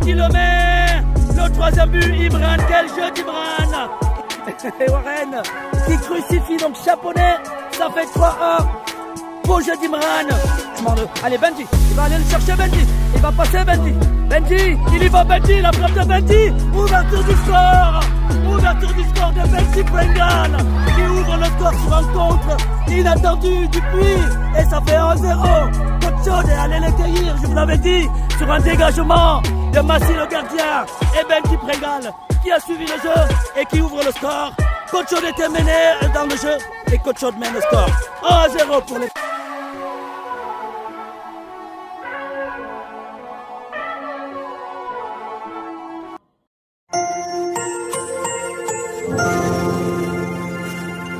qui le met. Le troisième but, Imran. Quel jeu d'Imran. Et Warren qui crucifie donc Chaponnet. Ça fait 3-1. Beau jeu d'Imran. Allez Benji, il va aller le chercher Benji. Il va passer Benji. Benji, il y va Benji, la frappe de Benji. Ouverture du score. Ouverture du score de Benji Prengal. Qui ouvre le score sur un contre inattendu du puits. Et ça fait 1-0. Coach Chaude est allé l'accueillir, je vous l'avais dit. Sur un dégagement de Massi le gardien. Et Benji Prengal qui a suivi le jeu et qui ouvre le score. Coach Chaude était mené dans le jeu. Et Coach Chaude mène le score. 1-0 pour les...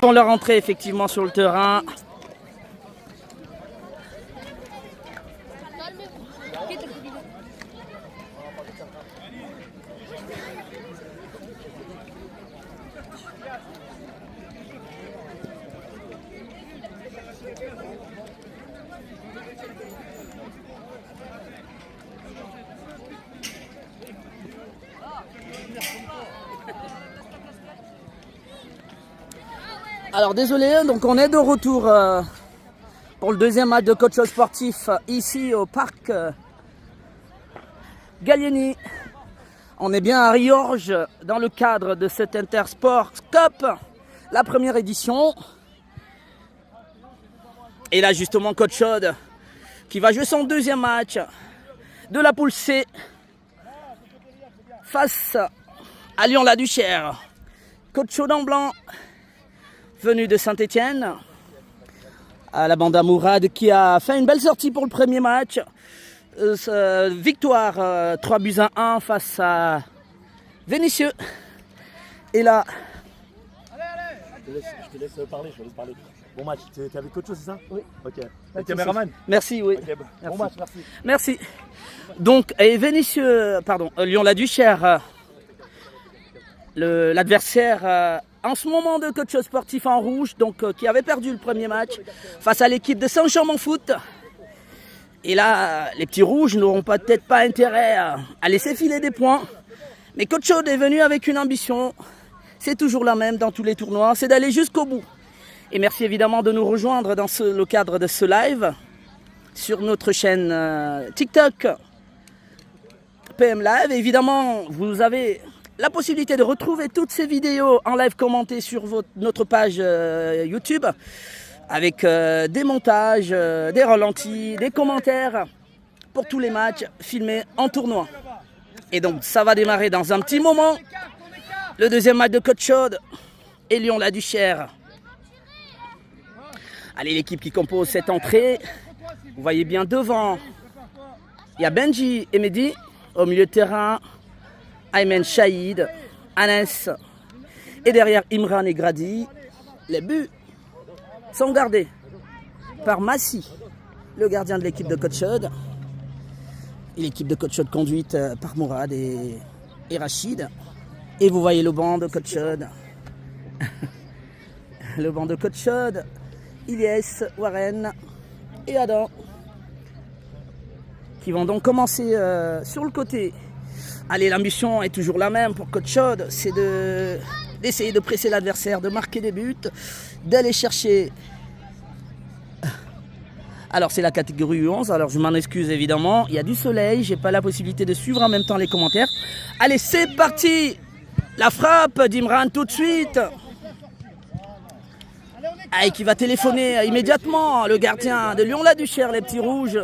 On leur entrée effectivement sur le terrain. Alors désolé, donc on est de retour pour le deuxième match de coach sportif ici au parc Gallieni. On est bien à Riorges dans le cadre de cette Intersport Cup, la première édition. Et là justement coach Chaude qui va jouer son deuxième match de la poule C face à Lyon-la-Duchère. Coach Chaude en blanc, venu de Saint-Étienne, à la bande à Mourad qui a fait une belle sortie pour le premier match. Victoire 3-1 face à Vénitieux. Et là... Je te laisse parler, parler. Bon match, t'es avec coach, c'est ça? Oui. Ok. Et caméraman? Merci, oui. Okay, bon match, merci. Merci. Donc, et Vénitieux, pardon, Lyon-la-Duchère, l'adversaire en ce moment de coach sportif en rouge, donc qui avait perdu le premier match face à l'équipe de Saint-Chamond-Foot. Et là, les petits rouges n'auront peut-être pas intérêt à laisser filer des points. Mais coach Chaude est venu avec une ambition, c'est toujours la même dans tous les tournois, c'est d'aller jusqu'au bout. Et merci évidemment de nous rejoindre dans le cadre de ce live sur notre chaîne TikTok PM Live. Et évidemment, vous avez la possibilité de retrouver toutes ces vidéos en live commentées sur notre page YouTube avec des montages, des ralentis, des commentaires pour tous les matchs filmés en tournoi. Et donc ça va démarrer dans un petit moment. Le deuxième match de coach Chaude et Lyon-la-Duchère. Allez, l'équipe qui compose cette entrée. Vous voyez bien devant, il y a Benji et Mehdi. Au milieu de terrain, Aymen Chaïd, Anes. Et derrière Imran et Grady. Les buts sont gardés par Massi, le gardien de l'équipe de coach Chaude. Et l'équipe de coach Chaude conduite par Mourad et Rachid. Et vous voyez le banc de coach Chaude. Le banc de coach Chaude. Ilyes, Warren et Adam qui vont donc commencer sur le côté. Allez, l'ambition est toujours la même pour coach Chaude, c'est d'essayer de presser l'adversaire, de marquer des buts, d'aller chercher. Alors c'est la catégorie 11, alors je m'en excuse évidemment, il y a du soleil, j'ai pas la possibilité de suivre en même temps les commentaires. Allez, c'est parti. La frappe d'Imran tout de suite. Et qui va téléphoner immédiatement le gardien de Lyon-la-Duchère, les petits rouges,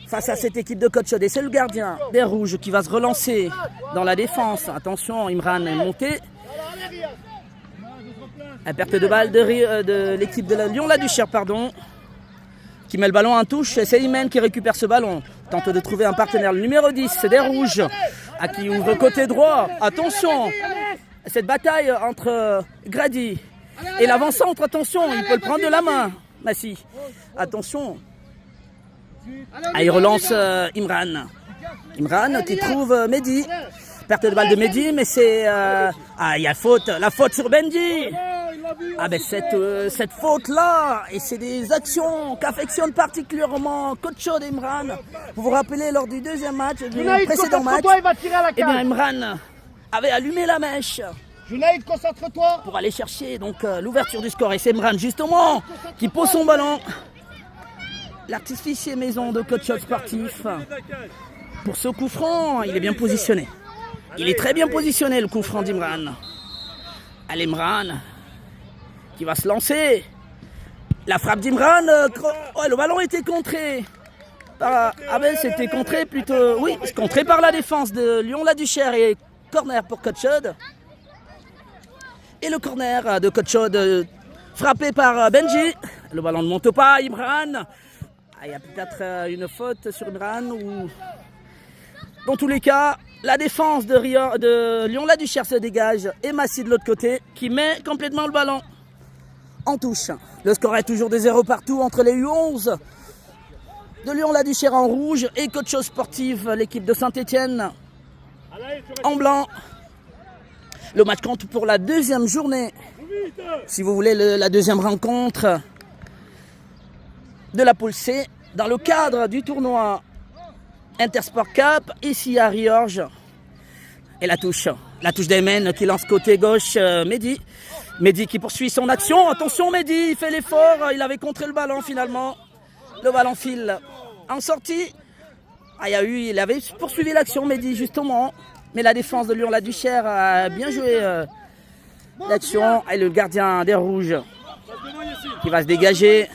face à cette équipe de coach Chaude. Et c'est le gardien des rouges qui va se relancer dans la défense. Attention, Imran est monté. La perte de balle de l'équipe de Lyon-la-Duchère, pardon, qui met le ballon en touche. C'est Imen qui récupère ce ballon. Tente de trouver un partenaire. Le numéro 10, c'est des rouges, à qui ouvre côté droit. Attention, cette bataille entre Grady et l'avant-centre, attention, il peut le prendre de la main. Massi, attention. Il relance Imran. Imran qui trouve Mehdi. Perte de balle de Mehdi, mais c'est... il y a faute. La faute sur Benji. Ah ben cette faute-là, et c'est des actions qu'affectionne particulièrement Coach Chaude Imran. Vous vous rappelez lors du deuxième match, du précédent match, eh bien Imran avait allumé la mèche. Junaïd, concentre-toi. Pour aller chercher donc l'ouverture du score. Et c'est Imran justement qui pose son ballon. L'artificier maison de Coach Chaude sportif. Pour ce coup franc, il est bien positionné. Il est très bien positionné le coup franc d'Imran. Allez Imran qui va se lancer. La frappe d'Imran. Le ballon était contré. C'était contré plutôt. Oui, contré par la défense de Lyon-la-Duchère et corner pour Coach Chaude. Et le corner de Coach Chaude frappé par Benji. Le ballon ne monte pas. Imran. Il y a peut-être une faute sur Imran ou. Dans tous les cas, la défense de Lyon-la-Duchère se dégage et Massy de l'autre côté qui met complètement le ballon en touche. Le score est toujours de 0 partout entre les U11 de Lyon-la-Duchère en rouge et Coach Chaude sportive, l'équipe de Saint-Étienne en blanc. Le match compte pour la deuxième journée, si vous voulez, la deuxième rencontre de la poule C dans le cadre du tournoi Intersport Cup, ici à Riorges. Et la touche d'Aymen qui lance côté gauche Mehdi. Mehdi qui poursuit son action. Attention Mehdi, il fait l'effort. Il avait contré le ballon finalement. Le ballon file en sortie. Il avait poursuivi l'action Mehdi justement. Mais la défense de Lyon-la-Duchère a bien joué l'action. Et le gardien des Rouges qui va se dégager.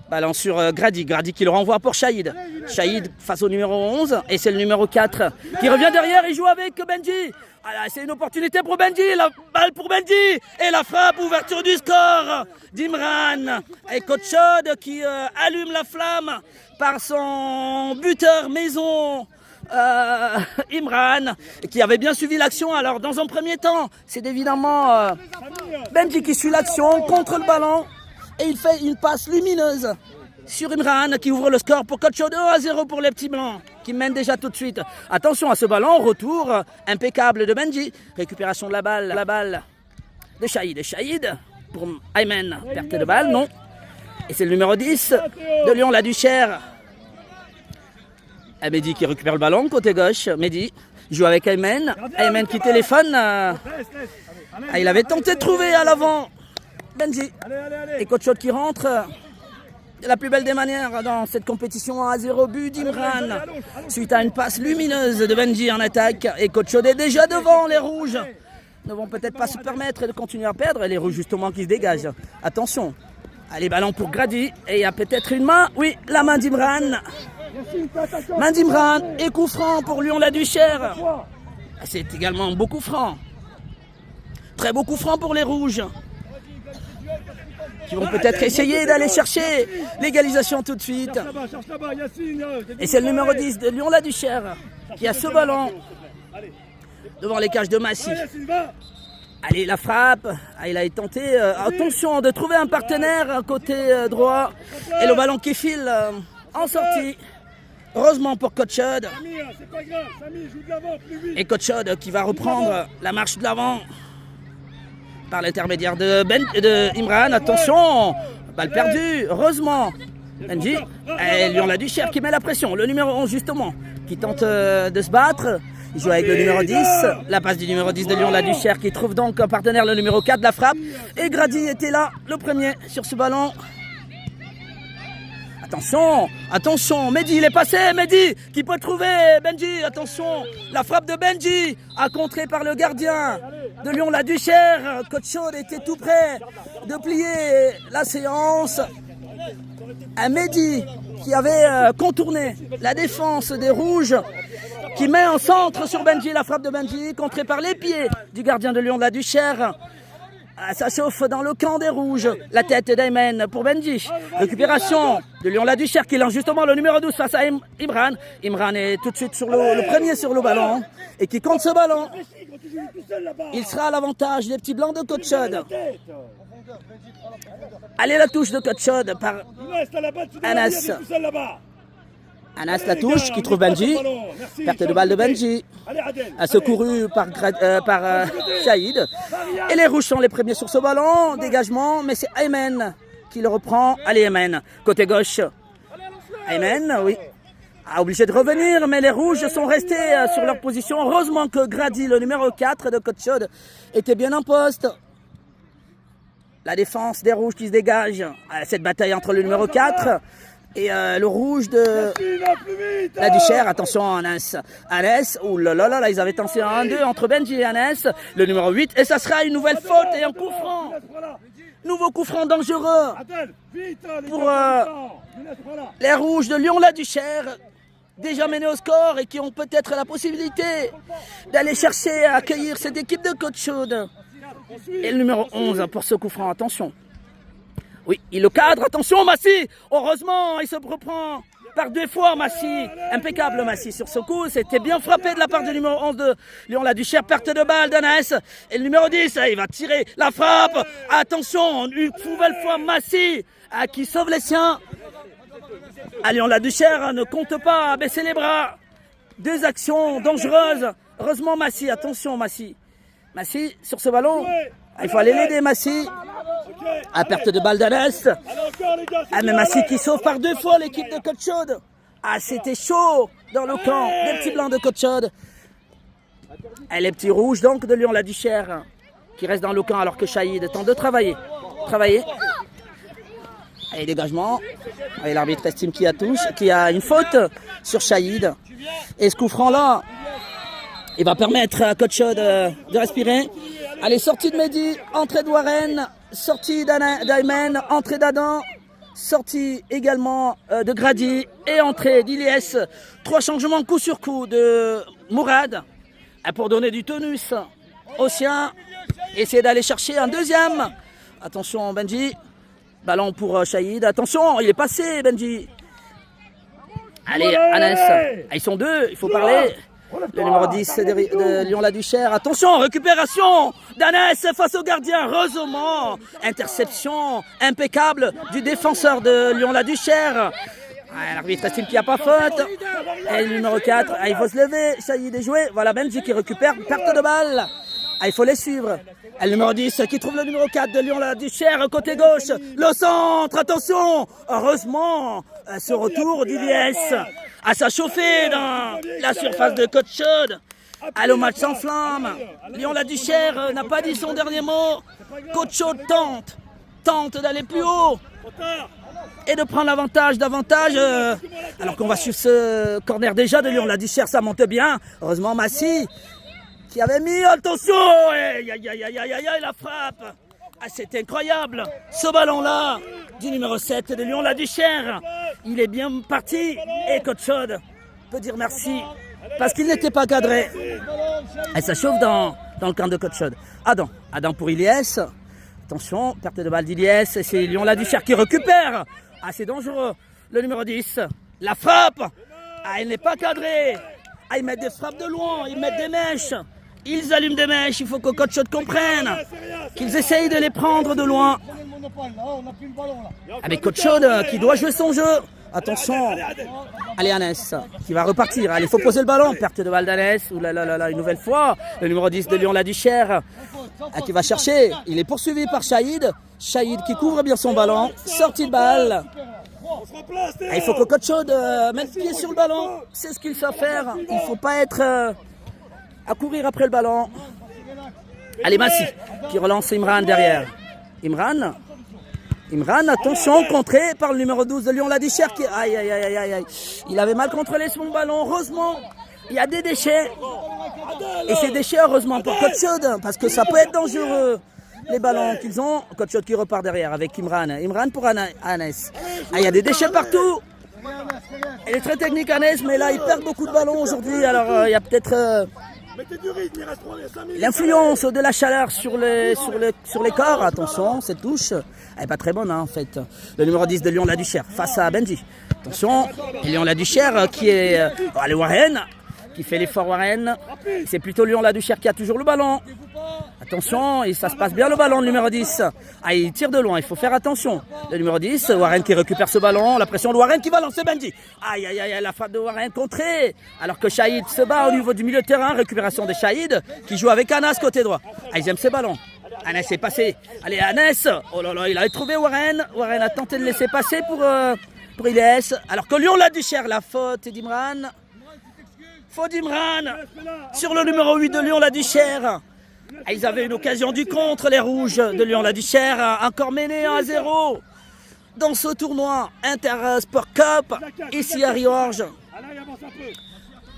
Ballon sur Grady. Grady qui le renvoie pour Shahid. Shahid face au numéro 11. Et c'est le numéro 4 qui revient derrière. Il joue avec Benji. C'est une opportunité pour Benji. La balle pour Benji. Et la frappe, ouverture du score d'Imran. Et Coach Chaude qui allume la flamme par son buteur maison. Imran qui avait bien suivi l'action. Alors dans un premier temps, c'est évidemment Benji qui suit l'action contre le ballon. Et il fait une passe lumineuse sur Imran qui ouvre le score pour Coach Chaude. 1-0 pour les petits blancs qui mènent déjà tout de suite. Attention à ce ballon, retour impeccable de Benji. Récupération de la balle de Shahid. Shahid pour Aymen. Perte de balle, non. Et c'est le numéro 10 de Lyon-la-Duchère. Mehdi qui récupère le ballon côté gauche. Mehdi joue avec Aymen. Aymen qui téléphone. Il avait tenté de trouver à l'avant Benji. Et Coach Chaude qui rentre de la plus belle des manières dans cette compétition. 1-0 but d'Imran suite à une passe lumineuse de Benji en attaque. Et Coach Chaude est déjà devant. Les Rouges ne vont peut-être pas se permettre de continuer à perdre. Et les Rouges justement qui se dégagent. Attention. Allez, ballon pour Grady. Et il y a peut-être une main. Oui, la main d'Imran. Main d'Imran et coup franc pour Lyon-la-Duchère. C'est également beaucoup franc. Très beau coup franc pour les Rouges, qui vont peut-être essayer d'aller chercher l'égalisation tout de suite. Et c'est le numéro 10 de Lyon-la-Duchère qui a ce ballon devant les cages de Massy. Allez, la frappe. Il a tenté, attention, de trouver un partenaire côté droit. Et le ballon qui file en sortie. Heureusement pour Coach Chaude. Et Coach Chaude qui va reprendre la marche de l'avant par l'intermédiaire de Imran. Attention, balle perdue. Heureusement, Benji. Et Lyon-la-Duchère qui met la pression. Le numéro 11 justement, qui tente de se battre. Il joue avec le numéro 10. La passe du numéro 10 de Lyon-la-Duchère qui trouve donc un partenaire, le numéro 4 de la frappe. Et Grady était là, le premier sur ce ballon. Attention, Mehdi, il est passé, Mehdi, qui peut trouver Benji, attention, la frappe de Benji, a contré par le gardien de Lyon-la-Duchère. Coach Chaude était tout près de plier la séance. Un Mehdi qui avait contourné la défense des Rouges, qui met en centre sur Benji, la frappe de Benji, contrée par les pieds du gardien de Lyon-la-Duchère. Ça chauffe dans le camp des Rouges. La tête d'Aymen pour Benji. Récupération de Lyon-la-Duchère qui lance justement le numéro 12 face à Imran. Imran est tout de suite sur le premier sur le ballon et qui compte ce ballon. Il sera à l'avantage des petits blancs de Coach Chaude. Allez, la touche de Coach Chaude par Anas. Anas la touche qui trouve Benji. Perte de balle de Benji. Secouru par Shahid. Et les rouges sont les premiers sur ce ballon. Dégagement, mais c'est Ayman qui le reprend. Allez Ayman, côté gauche. Ayman, oui. Obligé de revenir, mais les rouges sont restés sur leur position. Heureusement que Grady, le numéro 4 de Coach Chaude, était bien en poste. La défense des rouges qui se dégage. Cette bataille entre le numéro 4 et le rouge de la Duchère. Attention Anas. Anas, oh là là là, ils avaient tenté un 1-2 entre Benji et Anas. Le numéro 8. Et ça sera une nouvelle faute et un coup franc. Nouveau coup franc dangereux pour les rouges de Lyon-la-Duchère. Déjà menés au score et qui ont peut-être la possibilité d'aller chercher à accueillir cette équipe de Coach Chaude. Et le numéro 11 pour ce coup franc, attention. Oui, il le cadre, attention Massy. Heureusement, il se reprend par 2 fois Massy. Impeccable Massy sur ce coup, c'était bien frappé de la part du numéro 11 de Lyon-la-Duchère. Perte de balle d'Anas. Et le numéro 10, il va tirer la frappe. Attention, une nouvelle fois Massy qui sauve les siens. À Lyon-la-Duchère ne compte pas baisser les bras. 2 actions dangereuses. Heureusement Massy, attention Massy. Massy sur ce ballon. Il faut aller l'aider Massy. À perte de balle d'Anas. Mais Massy qui sauve par 2 fois l'équipe de Coach Chaude. C'était chaud dans le camp des petits blancs de Coach Chaude. Et les petits rouges donc de Lyon-la-Duchère qui restent dans le camp alors que Shahid tente de travailler. Et dégagement. Et l'arbitre estime qu'il y a une faute sur Shahid. Et ce coup franc là, il va permettre à Coach Chaude de respirer. Allez, sortie de Mehdi, entrée de Warren, sortie d'Ayman, entrée d'Adam, sortie également de Grady et entrée d'Iliès. 3 changements coup sur coup de Mourad pour donner du tonus aux siens. Essayer d'aller chercher un deuxième. Attention Benji. Ballon pour Shahid. Attention, il est passé Benji. Allez, Anas. Ils sont 2, il faut parler. Le numéro 10 de Lyon-la-Duchère. Attention, récupération d'Anas face au gardien. Heureusement, interception impeccable du défenseur de Lyon-la-Duchère. L'arbitre estime qu'il n'y a pas faute. Et le numéro 4, il faut se lever. Shahid est joué. Voilà Benji qui récupère. Perte de balle. Il faut les suivre. Et le numéro 10 qui trouve le numéro 4 de Lyon-la-Duchère côté gauche. Le centre, attention. Heureusement, ce retour d'Iliès ça chauffé dans la surface de Coach Chaude. Le match s'enflamme. Lyon-la-Duchère n'a pas dit son dernier mot. Coach Chaude tente d'aller plus haut et de prendre l'avantage davantage. Alors qu'on va sur ce corner déjà de Lyon-la-Duchère, ça monte bien. Heureusement Massy qui avait mis, attention, la frappe. C'est incroyable, ce ballon-là du numéro 7 de Lyon-la-Duchère. Il est bien parti et Coach Chaude peut dire merci parce qu'il n'était pas cadré. Et ça chauffe dans le camp de Coach Chaude. Adam pour Iliès. Attention, perte de balle d'Iliès. C'est Lyon-la-Duchère qui récupère. C'est dangereux. Le numéro 10, la frappe. Il n'est pas cadré. Ils mettent des frappes de loin, ils mettent des mèches. Ils allument des mèches, il faut que Coach Chaude comprenne qu'ils essayent de les prendre de loin. Avec Coach Chaude qui doit jouer son jeu. Attention. Allez Anas qui va repartir. Allez, il faut poser le ballon. Perte de balle d'Anas. Une nouvelle fois. Le numéro 10 de Lyon-la-Duchère qui va chercher. Il est poursuivi par Shahid. Shahid qui couvre bien son ballon. Sortie de balle. Il faut que Coach Chaude mette pied sur le ballon. C'est ce qu'il sait faire. Il ne faut pas être à courir après le ballon. Allez, Massy qui relance Imran derrière. Imran, attention, contré par le numéro 12 de Lyon-la-Duchère qui... Aïe. Il avait mal contrôlé son ballon. Heureusement, il y a des déchets. Et ces déchets, heureusement pour Coach Chaude, parce que ça peut être dangereux. Les ballons qu'ils ont, Coach Chaude qui repart derrière avec Imran. Imran pour Anas. Il y a des déchets partout. Il est très technique Anas, mais là il perd beaucoup de ballons aujourd'hui. Alors il y a peut-être l'influence de la chaleur sur les corps. Attention, cette touche, elle n'est pas très bonne en fait. Le numéro 10 de Lyon-la-Duchère face à Benji. Attention, Lyon-la-Duchère qui est le Warren, qui fait l'effort Warren. C'est plutôt Lyon-la-Duchère qui a toujours le ballon. Attention, et ça se passe bien le ballon, le numéro 10. Ah, il tire de loin, il faut faire attention. Le numéro 10, Warren qui récupère ce ballon. La pression de Warren qui va lancer Benji. Aïe, aïe, aïe, la frappe de Warren contrée. Alors que Shahid se bat au niveau du milieu de terrain. Récupération de Shahid qui joue avec Anas côté droit. Ah, ils aiment ces ballons. Anas est passé. Allez, Anas. Oh là là, il a trouvé Warren. Warren a tenté de laisser passer pour Ilyes. Alors que Lyon l'a du cher, la faute d'Imran. Faute d'Imran sur le numéro 8 de Lyon l'a du cher. Ils avaient une occasion du contre, les rouges de Lyon-la-Duchère, encore menés 1-0 dans ce tournoi Inter-Sport Cup, ici à Riorges.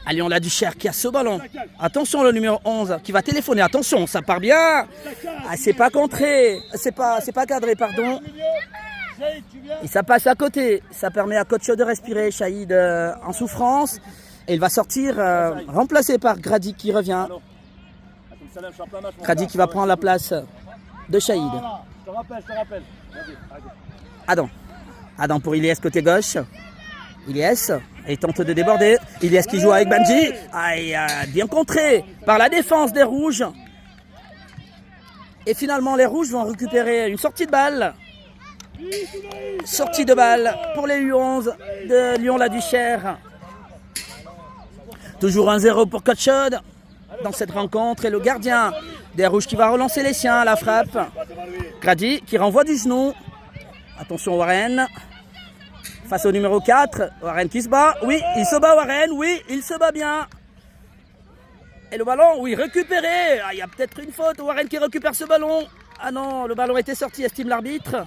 À Lyon-la-Duchère qui a ce ballon. Attention le numéro 11 qui va téléphoner, attention, ça part bien. Ah, c'est pas contré, c'est pas cadré, pardon. Et ça passe à côté, ça permet à Coach de respirer, Shahid en souffrance. Et il va sortir, remplacé par Grady qui revient. Grady qui va prendre la place de Shahid. Je te rappelle. Adam pour Ilyes côté gauche. Ilyes, il tente de déborder. Ilyes qui joue avec Benji. Aïe, bien contré par la défense des rouges. Et finalement, les rouges vont récupérer une sortie de balle. Sortie de balle pour les U11 de Lyon-la-Duchère. Toujours 1-0 pour Coach Chaude dans cette rencontre. Et le gardien des rouges qui va relancer les siens à la frappe. Grady qui renvoie du genou. Attention Warren. Face au numéro 4. Warren qui se bat. Oui, il se bat Warren. Oui, il se bat bien. Et le ballon, oui, récupéré. Ah, il y a peut-être une faute. Warren qui récupère ce ballon. Ah non, le ballon était sorti, estime l'arbitre.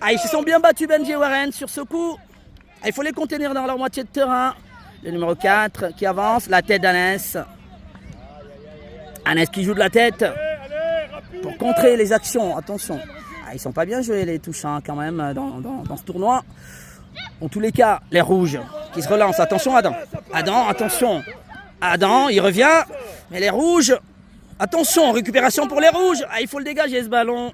Ah, ils se sont bien battus Benji et Warren sur ce coup. Ah, il faut les contenir dans leur moitié de terrain. Le numéro 4 qui avance. La tête d'Anes. Anes qui joue de la tête pour contrer les actions. Attention. Ah, ils sont pas bien joués les touches quand même dans ce tournoi. En tous les cas, les rouges qui se relancent. Attention Adam. Attention. Adam, il revient. Mais les rouges, attention, récupération pour les rouges. Ah, il faut le dégager ce ballon.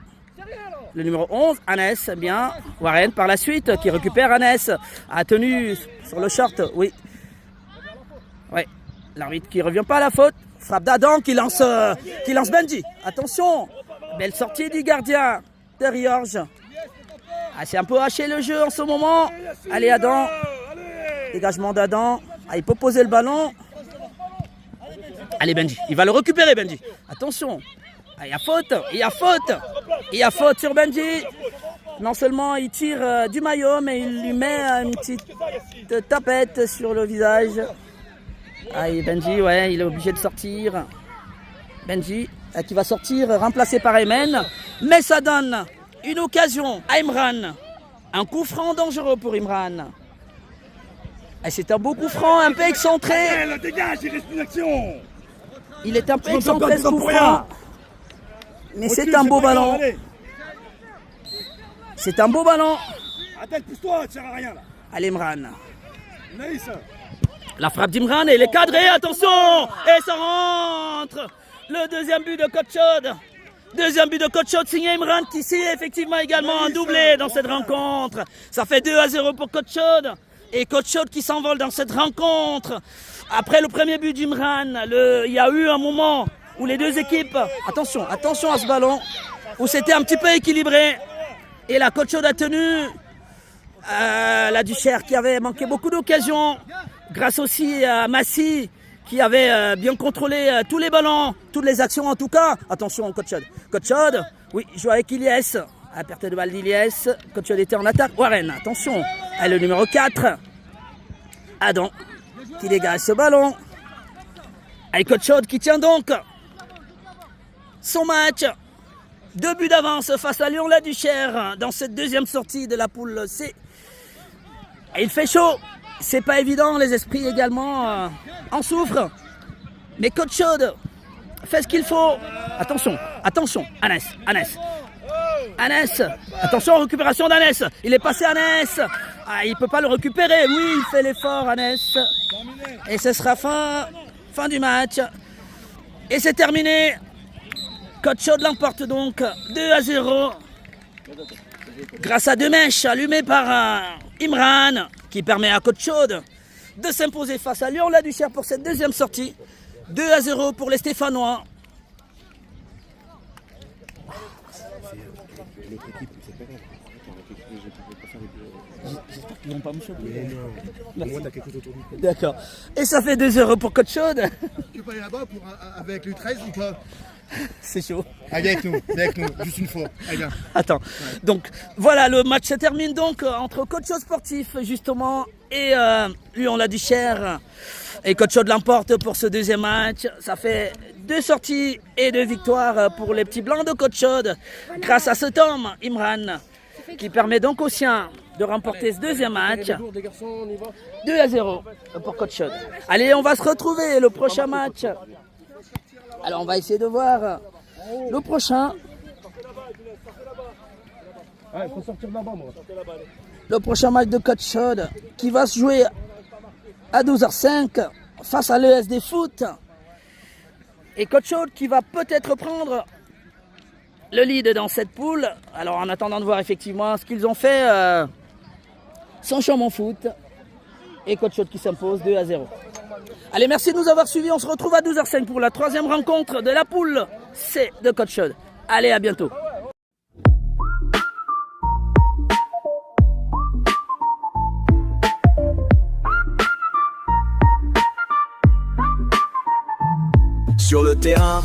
Le numéro 11, Anes, bien. Warren par la suite qui récupère Anes. A tenu sur le short, oui. Ouais, l'arbitre qui revient pas à la faute. Frappe d'Adam qui lance Benji. Attention, belle sortie du gardien de Riorges. Ah, c'est un peu haché le jeu en ce moment. Allez Adam, dégagement d'Adam. Ah, il peut poser le ballon. Allez Benji, il va le récupérer Benji. Attention, ah, il y a faute sur Benji. Non seulement il tire du maillot, mais il lui met une petite tapette sur le visage. Ah, et Benji, ouais, il est obligé de sortir. Benji, qui va sortir, remplacé par Aymen. Mais ça donne une occasion à Imran. Un coup franc dangereux pour Imran. Et c'est un beau coup franc, un peu excentré. Le dégage, il reste une action. Il est un peu excentré ce coup franc. Mais c'est un beau ballon. C'est un beau ballon. Attends, pousse-toi, ça sert à rien là. Allez Imran. Nice. La frappe d'Imran et il est cadré, attention. Et ça rentre. Le deuxième but de Coach Chaude. Deuxième but de Coach Chaude signé Imran qui signe effectivement également un doublé dans cette rencontre. Ça fait 2-0 pour Coach Chaude. Et Coach Chaude qui s'envole dans cette rencontre. Après le premier but d'Imran, il y a eu un moment où les deux équipes, attention à ce ballon, où c'était un petit peu équilibré. Et la Coach Chaude a tenu la Duchère qui avait manqué beaucoup d'occasions. Grâce aussi à Massy qui avait bien contrôlé tous les ballons, toutes les actions en tout cas. Attention Coach Chaude. Coach Chaude, oui, joue avec Ilyes. À perte de balle d'Ilyes. Coach Chaude était en attaque. Warren, attention. Et le numéro 4. Adam qui dégage ce ballon. Et Coach Chaude qui tient donc son match. 2 buts d'avance face à Lyon-la-Duchère dans cette deuxième sortie de la poule C. Et il fait chaud. C'est pas évident, les esprits également en souffrent. Mais Coach Chaude fait ce qu'il faut. Attention, Anes. Attention, récupération d'Anes. Il est passé Anes. Ah, il peut pas le récupérer. Oui, il fait l'effort Anes. Et ce sera fin du match. Et c'est terminé. Coach Chaude l'emporte donc 2-0. Grâce à 2 mèches allumées par Imran, qui permet à Coach Chaude de s'imposer face à Lyon-la-Duchère pour cette deuxième sortie. 2-0 pour les Stéphanois. J'espère qu'ils vont pas me choper. Moi, t'as quelque chose autour du cou. D'accord. Et ça fait 2 euros pour Côte Chaude. Tu peux aller là-bas avec le 13 ou pas? C'est chaud. Allez avec nous, juste une fois. Allez, viens. Attends. Donc voilà, le match se termine donc entre Côte Chaude Sportif justement et lui on l'a dit cher. Et Côte Chaude l'emporte pour ce deuxième match. Ça fait 2 sorties et 2 victoires pour les petits blancs de Côte Chaude grâce à cet homme, Imran, qui permet donc aux siens de remporter ce deuxième match. 2-0 pour Côte Chaude. Allez, on va se retrouver le prochain match. Alors on va essayer de voir le prochain. Ouais, faut sortir là-bas, moi. Le prochain match de Côte Chaude qui va se jouer à 12h05 face à l'ESD Foot. Et Côte Chaude qui va peut-être prendre le lead dans cette poule. Alors en attendant de voir effectivement ce qu'ils ont fait, Saint-Chamond Foot et Côte Chaude qui s'impose 2-0. Allez, merci de nous avoir suivis. On se retrouve à 12h05 pour la 3e rencontre de la poule C de Côte Chaude. Allez, à bientôt. Sur le terrain,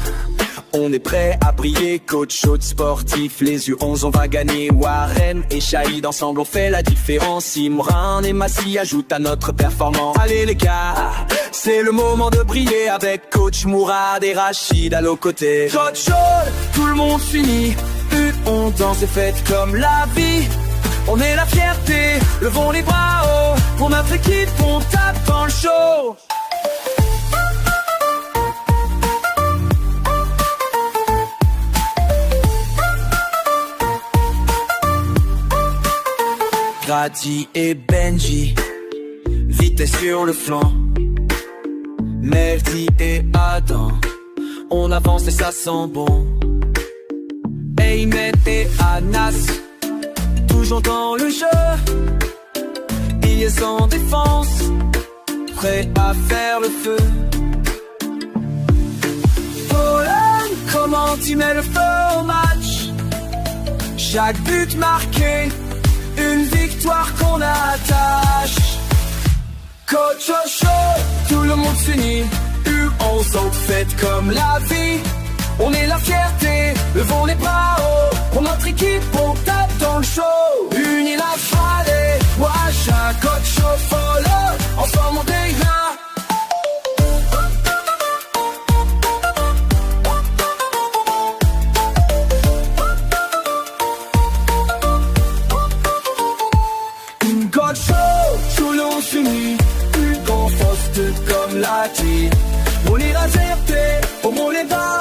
on est prêt à briller. Côte Chaude sportif, les U11 on va gagner. Warren et Shahid ensemble on fait la différence. Imran et Massi ajoutent à notre performance. Allez les gars, c'est le moment de briller avec coach Mourad et Rachid à nos côtés. Côte Chaude, tout le monde finit. On danse et fête comme la vie. On est la fierté, levons les bras haut. Pour notre équipe, on tape dans le show. Grady et Benji, vitesse sur le flanc. Mehdi et Adam, on avance et ça sent bon. Aymed et Anas, toujours dans le jeu. Ils sont en défense, prêts à faire le feu. Paul, comment tu mets le feu au match? Chaque but marqué, une victoire qu'on attache. Coach au show, tout le monde s'unit. U11 on fête comme la vie. On est la fierté, levons les bras haut. Pour notre équipe, on tape dans le show. Unis la fallée, Wacha, coach au follow. Ensemble on déglingue. Comme la team, on ira zerter, au monde les bas.